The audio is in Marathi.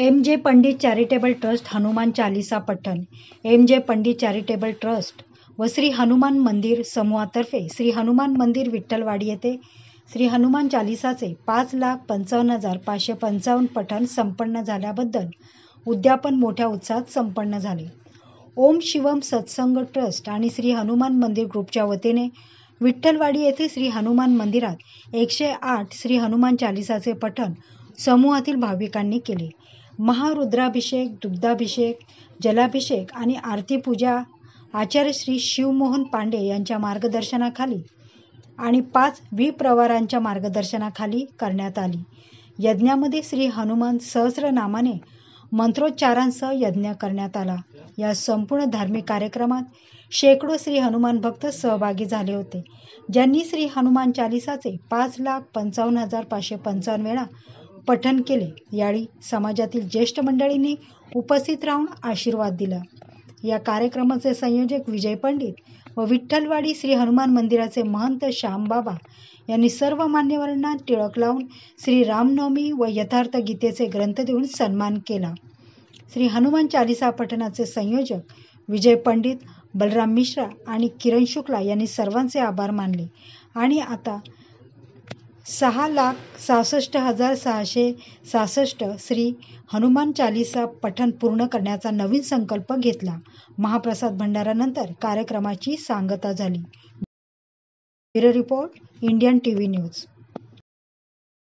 MJ. Pandit charitable trust Hanuman Chalisa पठण. एम.जे. पंडित चॅरिटेबल ट्रस्ट व श्री हनुमान मंदिर समूहातर्फे श्री हनुमान मंदिर विठ्ठलवाडी येथे श्री हनुमान चालीसाचे 5,55,555 पठण संपन्न झाल्याबद्दल उद्यापन मोठ्या उत्साहात संपन्न झाले. ओम शिवम सत्संग ट्रस्ट आणि श्री हनुमान मंदिर ग्रुपच्या वतीने विठ्ठलवाडी येथे श्री हनुमान मंदिरात 108 श्री हनुमान चालीसाचे पठण समूहातील भाविकांनी केले. महारुद्राभिषेक, दुग्धाभिषेक, जलाभिषेक आणि आरती पूजा आचार्य श्री शिवमोहन पांडे यांच्या मार्गदर्शनाखाली आणि 5 विप्रवरांच्या मार्गदर्शनाखाली करण्यात आली. यज्ञामध्ये श्री हनुमान सहस्रनामाने मंत्रोच्चारांसह यज्ञ करण्यात आला. या संपूर्ण धार्मिक कार्यक्रमात शेकडो श्री हनुमान भक्त सहभागी झाले होते, ज्यांनी श्री हनुमान चालीसाचे 5,55,555 वेळा पठण केले. यावेळी समाजातील ज्येष्ठ मंडळींनी उपस्थित राहून आशीर्वाद दिला. या कार्यक्रमाचे संयोजक विजय पंडित व विठ्ठलवाडी श्री हनुमान मंदिराचे महंत श्यामबाबा यांनी सर्व मान्यवरांना टिळक लावून श्री रामनवमी व यथार्थ गीतेचे ग्रंथ देऊन सन्मान केला. श्री हनुमान चालीसा पठणाचे संयोजक विजय पंडित, बलराम मिश्रा आणि किरण शुक्ला यांनी सर्वांचे आभार मानले आणि आता 6,66,666 श्री हनुमान चालीसा पठण पूर्ण करण्याचा नवीन संकल्प घेतला. महाप्रसाद भंडारानंतर कार्यक्रमाची सांगता झाली. Bureau report, Indian TV news.